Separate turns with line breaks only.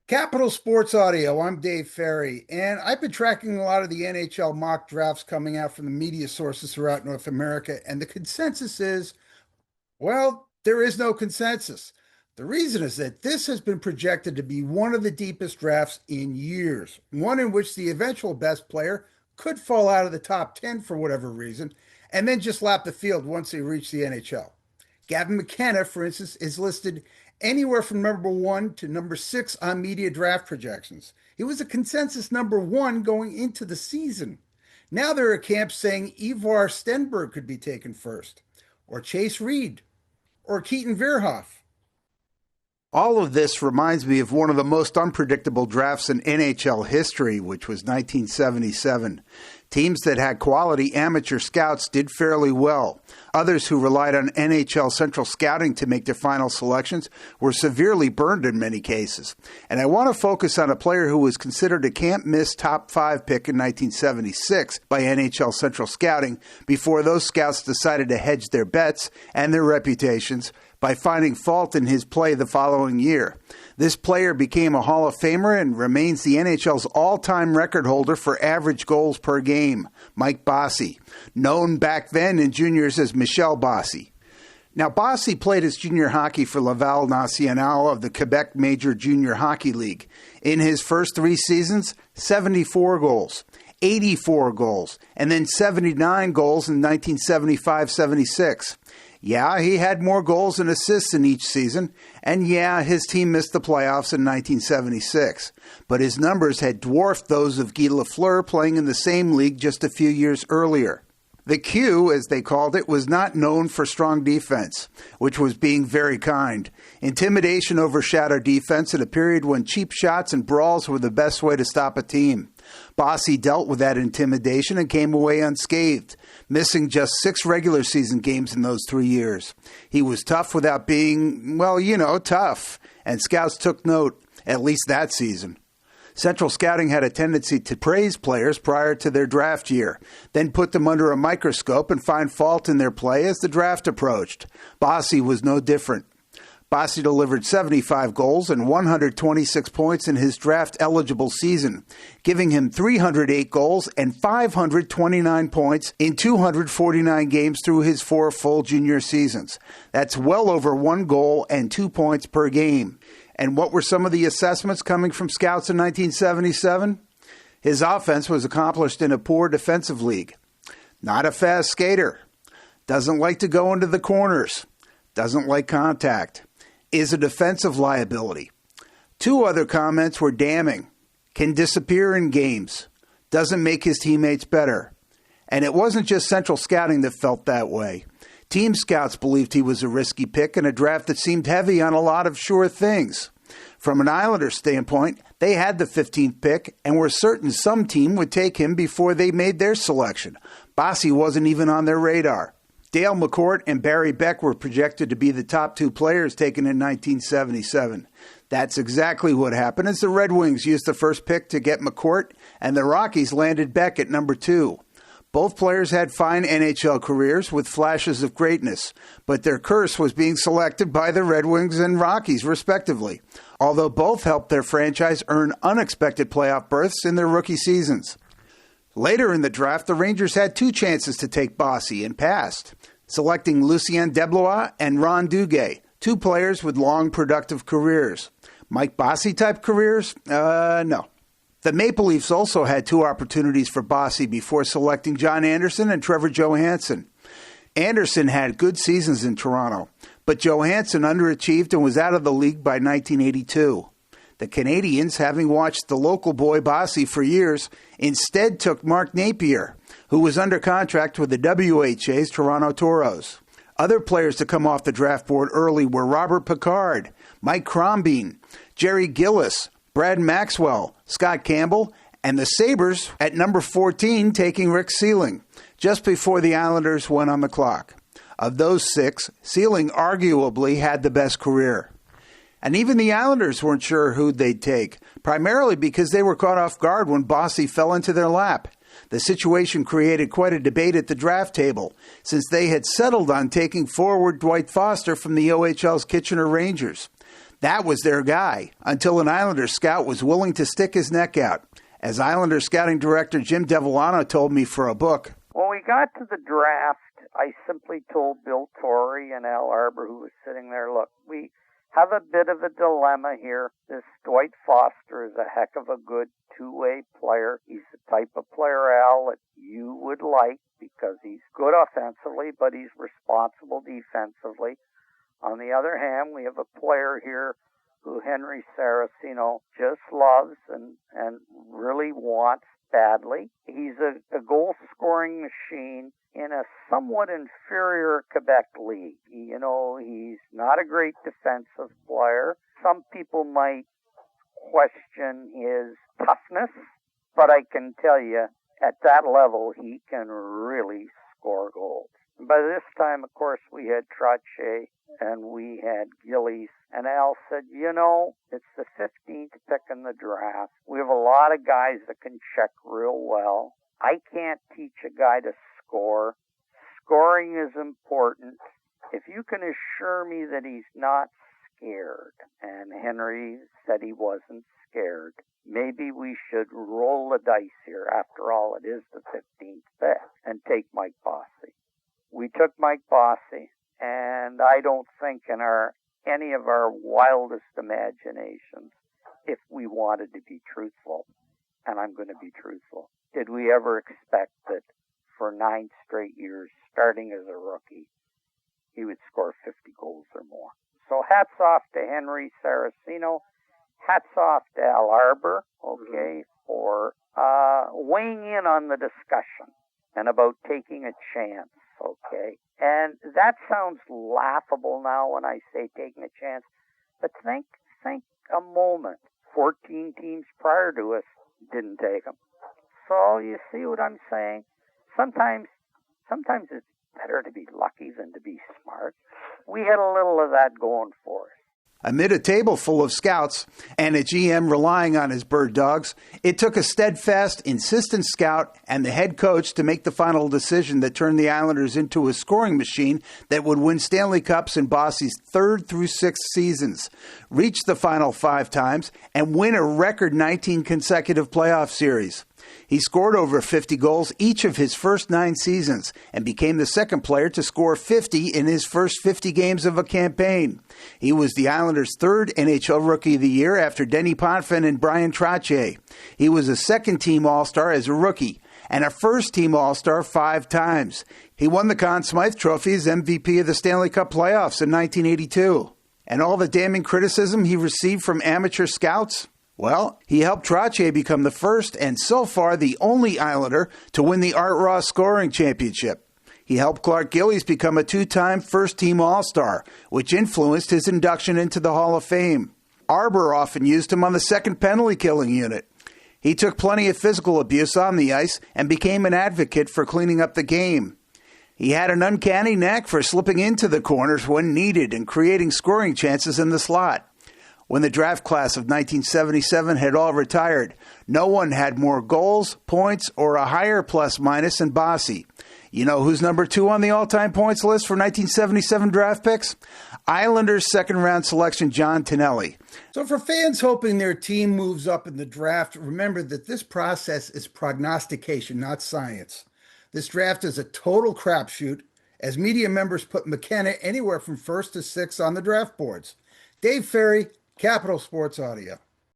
Capital Sports Audio. I'm Dave Ferry, and I've been tracking a lot of the NHL mock drafts coming out from the media sources throughout North America, and the consensus is, well, there is no consensus. The reason is that this has been projected to be one of the deepest drafts in years, one in which the eventual best player could fall out of the top 10 for whatever reason, and then just lap the field once they reach the NHL. Gavin McKenna, for instance, is listed anywhere from number 1 to number 6 on media draft projections. He was a consensus number 1 going into the season. Now there are camps saying Ivar Stenberg could be taken first, or Chase Reed, or Keaton Verhoff.
All of this reminds me of one of the most unpredictable drafts in NHL history, which was 1977. Teams that had quality amateur scouts did fairly well. Others who relied on NHL Central Scouting to make their final selections were severely burned in many cases. And I want to focus on a player who was considered a can't-miss top 5 pick in 1976 by NHL Central Scouting before those scouts decided to hedge their bets and their reputations by finding fault in his play the following year. This player became a Hall of Famer and remains the NHL's all-time record holder for average goals per game, Mike Bossy, known back then in juniors as Michel Bossy. Now, Bossy played his junior hockey for Laval Nacional of the Quebec Major Junior Hockey League. In his first 3 seasons, 74 goals, 84 goals, and then 79 goals in 1975-76. Yeah, he had more goals and assists in each season, and yeah, his team missed the playoffs in 1976. But his numbers had dwarfed those of Guy Lafleur playing in the same league just a few years earlier. The Q, as they called it, was not known for strong defense, which was being very kind. Intimidation overshadowed defense at a period when cheap shots and brawls were the best way to stop a team. Bossy dealt with that intimidation and came away unscathed, missing just 6 regular season games in those 3 years. He was tough without being, tough, and scouts took note, at least that season. Central Scouting had a tendency to praise players prior to their draft year, then put them under a microscope and find fault in their play as the draft approached. Bossy was no different. Bossy delivered 75 goals and 126 points in his draft-eligible season, giving him 308 goals and 529 points in 249 games through his 4 full junior seasons. That's well over 1 goal and 2 points per game. And what were some of the assessments coming from scouts in 1977? His offense was accomplished in a poor defensive league. Not a fast skater. Doesn't like to go into the corners. Doesn't like contact. Is a defensive liability. 2 other comments were damning. Can disappear in games. Doesn't make his teammates better. And it wasn't just Central Scouting that felt that way. Team scouts believed he was a risky pick in a draft that seemed heavy on a lot of sure things. From an Islanders standpoint, they had the 15th pick and were certain some team would take him before they made their selection. Bossy wasn't even on their radar. Dale McCourt and Barry Beck were projected to be the top 2 players taken in 1977. That's exactly what happened as the Red Wings used the first pick to get McCourt, and the Rockies landed Beck at number 2. Both players had fine NHL careers with flashes of greatness, but their curse was being selected by the Red Wings and Rockies, respectively, although both helped their franchise earn unexpected playoff berths in their rookie seasons. Later in the draft, the Rangers had 2 chances to take Bossy and passed, selecting Lucien Deblois and Ron Duguay, 2 players with long, productive careers. Mike Bossy-type careers? No. The Maple Leafs also had 2 opportunities for Bossy before selecting John Anderson and Trevor Johansson. Anderson had good seasons in Toronto, but Johansson underachieved and was out of the league by 1982. The Canadians, having watched the local boy Bossy for years, instead took Mark Napier, who was under contract with the WHA's Toronto Toros. Other players to come off the draft board early were Robert Picard, Mike Crombeen, Jerry Gillis, Brad Maxwell, Scott Campbell, and the Sabres at number 14 taking Rick Sealing, just before the Islanders went on the clock. Of those 6, Sealing arguably had the best career. And even the Islanders weren't sure who they'd take, primarily because they were caught off guard when Bossy fell into their lap. The situation created quite a debate at the draft table, since they had settled on taking forward Dwight Foster from the OHL's Kitchener Rangers. That was their guy, until an Islanders scout was willing to stick his neck out. As Islanders scouting director Jim Devellano told me for a book.
When we got to the draft, I simply told Bill Torrey and Al Arbour, who was sitting there, look, we have a bit of a dilemma here. This Dwight Foster is a heck of a good two-way player. He's the type of player, Al, that you would like because he's good offensively, but he's responsible defensively. On the other hand, we have a player here who Henry Saraceno just loves and really wants badly. He's a goal-scoring machine in a somewhat inferior Quebec league. You know, he's not a great defensive player. Some people might question his toughness, but I can tell you, at that level, he can really score goals. And by this time, of course, we had Trottier and we had Gillies. And Al said, you know, it's the 15th pick in the draft. We have a lot of guys that can check real well. I can't teach a guy to score. Scoring is important. If you can assure me that he's not scared, and Henry said he wasn't scared, maybe we should roll the dice here. After all, it is the 15th pick, and take Mike Bossy. We took Mike Bossy, and I don't think in any of our wildest imaginations, if we wanted to be truthful, and I'm going to be truthful, did we ever expect that for 9 straight years, starting as a rookie, he would score 50 goals or more? So hats off to Henry Saraceno. Hats off to Al Arbour, okay, for weighing in on the discussion and about taking a chance, okay? And that sounds laughable now when I say taking a chance, but think a moment. 14 teams prior to us didn't take him. So you see what I'm saying? Sometimes it's better to be lucky than to be smart. We had a little of that going for us.
Amid a table full of scouts and a GM relying on his bird dogs, it took a steadfast, insistent scout and the head coach to make the final decision that turned the Islanders into a scoring machine that would win Stanley Cups in Bossy's 3rd through 6th seasons, reach the final 5 times, and win a record 19 consecutive playoff series. He scored over 50 goals each of his first 9 seasons and became the second player to score 50 in his first 50 games of a campaign. He was the Islanders' 3rd NHL Rookie of the Year after Denny Potvin and Brian Trottier. He was a second-team All-Star as a rookie and a first-team All-Star 5 times. He won the Conn Smythe Trophy as MVP of the Stanley Cup playoffs in 1982. And all the damning criticism he received from amateur scouts? Well, he helped Trottier become the first and so far the only Islander to win the Art Ross Scoring Championship. He helped Clark Gillies become a 2-time first-team All-Star, which influenced his induction into the Hall of Fame. Arbour often used him on the second penalty-killing unit. He took plenty of physical abuse on the ice and became an advocate for cleaning up the game. He had an uncanny knack for slipping into the corners when needed and creating scoring chances in the slot. When the draft class of 1977 had all retired, no one had more goals, points, or a higher plus-minus than Bossy. You know who's number 2 on the all-time points list for 1977 draft picks? Islanders' second-round selection John Tonelli.
So for fans hoping their team moves up in the draft, remember that this process is prognostication, not science. This draft is a total crapshoot, as media members put McKenna anywhere from 1st to 6th on the draft boards. Dave Ferry, Capital Sports Audio.